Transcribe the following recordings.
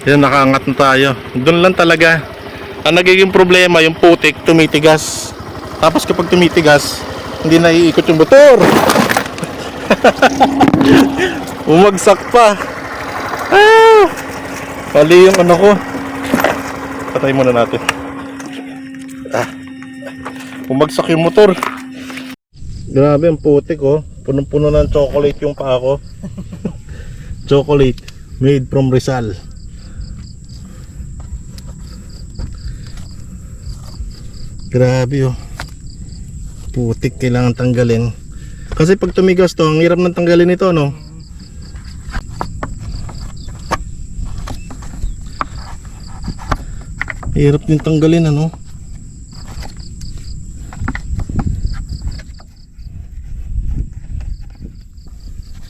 Yan, nakaangat na tayo. Doon lang talaga ang nagiging problema, yung putik tumitigas. Tapos kapag tumitigas, hindi na iikot yung motor. Umagsak pa. Mali yung ano ko. Patay muna natin. Umagsak yung motor. Grabe ang putik, oh. Punong-puno ng chocolate yung paa ko. Chocolate made from Rizal. Grabe, oh. Putik, kailangan tanggalin. Kasi pag tumigas to, ang hirap nang tanggalin ito, no? Hirap din tanggalin, ano?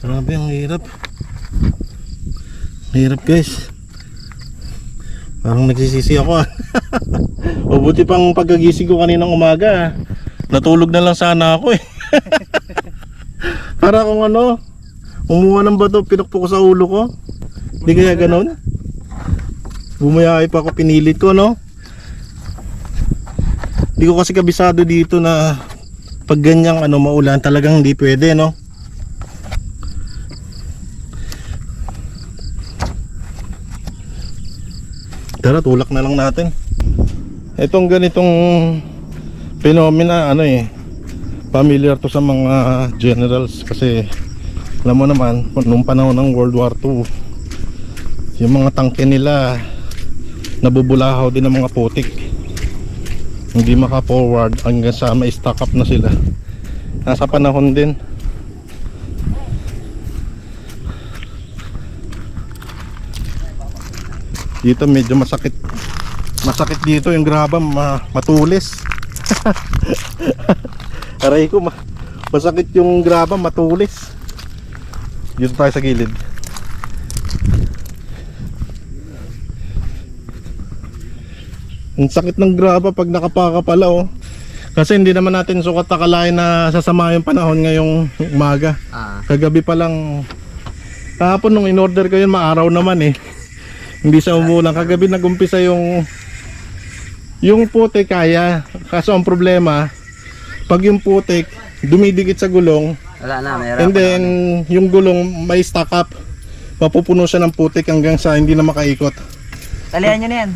Grabe, ang hirap. Hirap, guys. Parang nagsisisi ako, ah. Mabuti pang pagkagising ko kaninang umaga, ah. Natulog na lang sana ako, eh. Para kung ano, umuha ng bato, pinukpok ko sa ulo ko. Hindi kaya ganon? Bumayay pa ako, pinilit ko, no? Hindi ko kasi kabisado dito na pag ganyang ano, maulan, talagang hindi pwede, no? Tara, tulak na lang natin. Itong ganitong phenomena, ano eh, familiar to sa mga generals. Kasi alam mo naman, nung panahon ng World War II, yung mga tangke nila nabubulahaw din ng mga putik. Hindi maka-forward hanggang sa may stock up na sila. Nasa panahon din. Dito medyo masakit. Masakit dito yung graba, matulis. Aray ko, masakit yung graba, matulis. Dito tayo sa gilid. Ang sakit ng graba pag nakapaka pala, oh. Kasi hindi naman natin sukat akalain na sasama yung panahon ngayong umaga. Kagabi pa lang. Kahapon nung in-order ko yun, maaraw naman, eh. Hindi sa umulan. Kagabi nagumpisa yung putik kaya. Kaso ang problema, pag yung putik dumidikit sa gulong, wala na, mayroon. and then yung gulong may stock up, mapupuno siya ng putik hanggang sa hindi na makaikot. Talihan nyo na yan.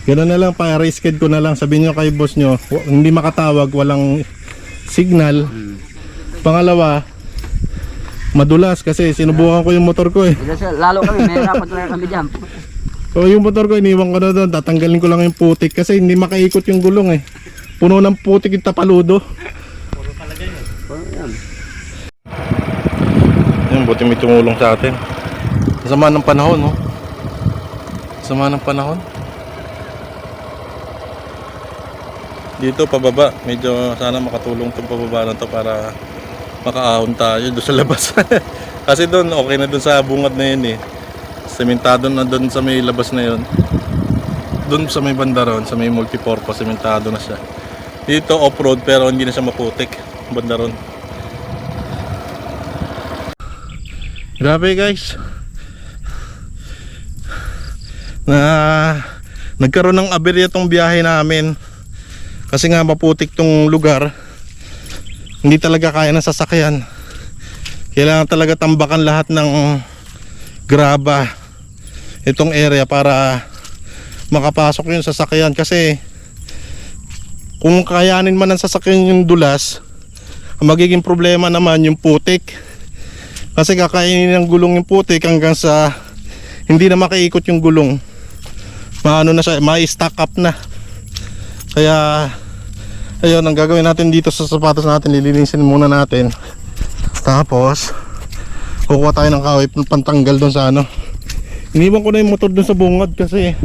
Ganoon na lang, pa-resked ko na lang. Sabihin nyo kay boss nyo, hindi makatawag, walang signal. Pangalawa, madulas kasi sinubukan ko yung motor ko, eh. Lalo kami, may dapat talaga kami dyan. O yung motor ko, iniwan ko na doon. Tatanggalin ko lang yung putik kasi hindi makaikot yung gulong, eh. Puno ng putik yung tapaludo. Puro talaga yun. Yan, buti may tumulong sa atin. Sama ng panahon, no? Sama ng panahon. Dito pababa, medyo sana makatulong itong pababa na to para makaahon tayo doon sa labas. Kasi doon, okay na doon sa bungad na yun, eh. Sementado na doon sa may labas na yun. Doon sa may banda ron, sa may multipurpose, sementado na siya. Dito off-road pero hindi na siya maputik, banda ron. Grabe, guys. Nagkaroon ng aberya tong biyahe namin. Kasi nga maputik tong lugar. Hindi talaga kaya ng sasakyan. Kailangan talaga tambakan lahat ng graba itong area para makapasok yung sasakyan. Kasi kung kayanin man ng sasakyan yung dulas, ang magiging problema naman yung putik. Kasi kakainin ng gulong yung putik hanggang sa hindi na makaikot yung gulong. Maano na siya, may stock up na. Kaya ayun, ang gagawin natin dito sa sapatos natin, lilinisin muna natin. Tapos kukuha tayo ng kahoy pantanggal doon sa ano. Iniwan ko na yung motor doon sa bungad kasi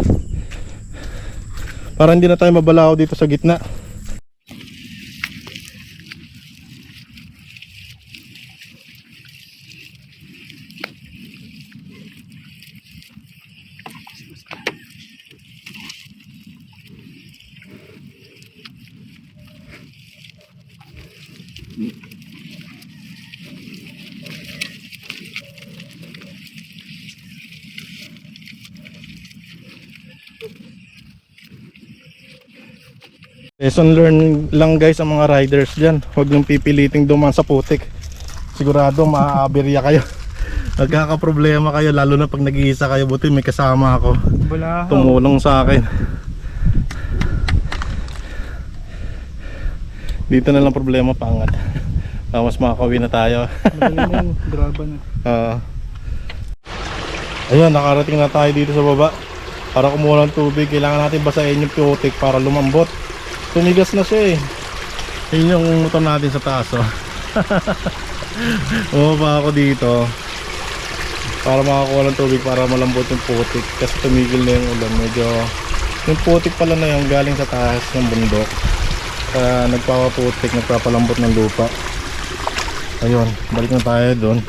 para hindi na tayo mabalaw dito sa gitna. lesson learn lang guys ang mga riders dyan. Huwag niyong pipiliting dumaan sa putik. Sigurado maaaberya kayo. Nagkakaproblema kayo lalo na pag nag-iisa kayo. Buti may kasama ako. Tumulong sa akin. Dito na lang problema pangat. Mas makakawin na tayo. Graba na. Ayun, nakarating na tayo dito sa baba. Para kumuha ng tubig, kailangan natin basahin yung putik para lumambot. Tumigas na siya eh. Yun yung motor natin sa taas oh. Bumaba ako dito para makakuha ng tubig para malambot yung putik. Kasi tumigil na yung ulan. Medyo yung putik pala na yung galing sa taas ng bundok. Kaya nagpapaputik, nagpapalambot ng lupa. Ayun, balik na tayo doon.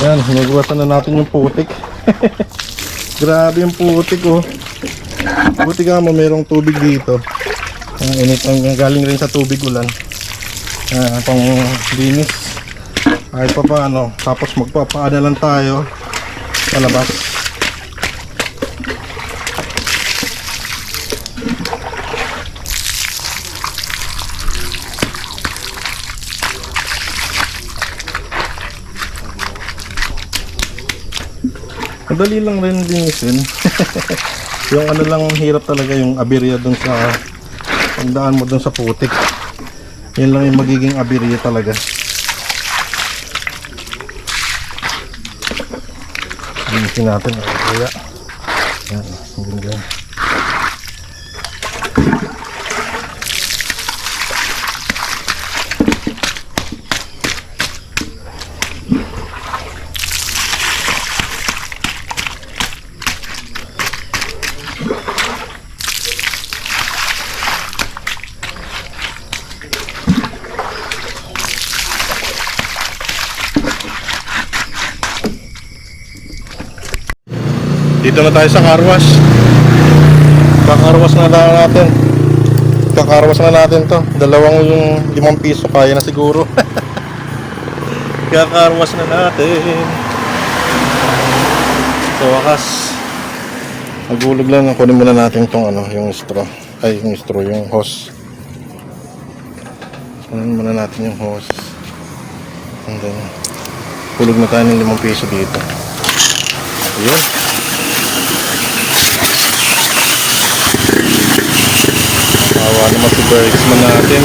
Yan, nagwasan na natin yung putik. Grabe yung putik oh. Buti nga mo merong tubig dito. Ang init ang galing rin sa tubig ulan. Pang linis. Kahit pa paano. Tapos magpapaana lang tayo sa labas. Madali lang rin linisin. Yung ano lang hirap talaga yung aberya dun sa pagdaan mo dun sa putik. Yan lang yung magiging aberya talaga. Linisin natin ang aberya. Yan, ganyan. Dito na tayo sa car wash. Kakarwas na lang natin. Kakarwas na natin to. Dalawang yung 5 piso kaya na siguro. Kakarwas na natin. Sa wakas. Magulog lang. Kunin muna natin tong ano, yung straw. Ay, yung straw, yung hose. Kunin muna natin yung hose. And then, hulog na tayo ng 5 piso dito. Ayun. Awa naman si Bergsman natin.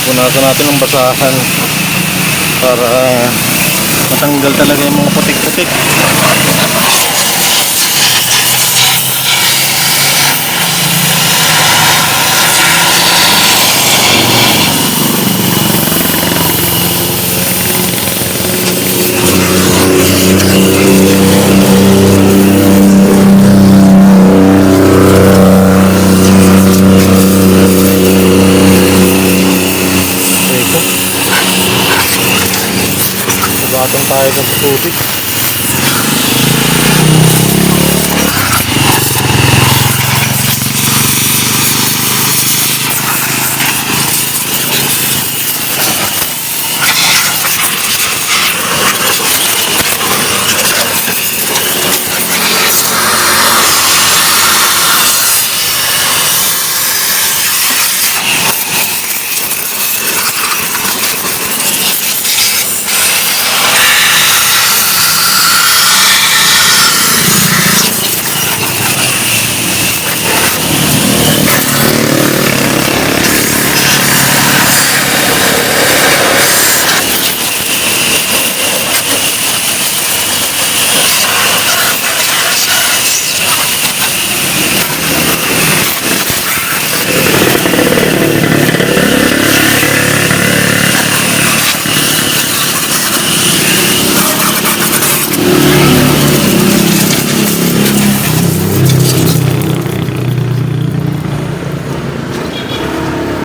Punasan natin ang basahan para matanggal talaga yung mga putik-putik. Batang tayo sa tubig.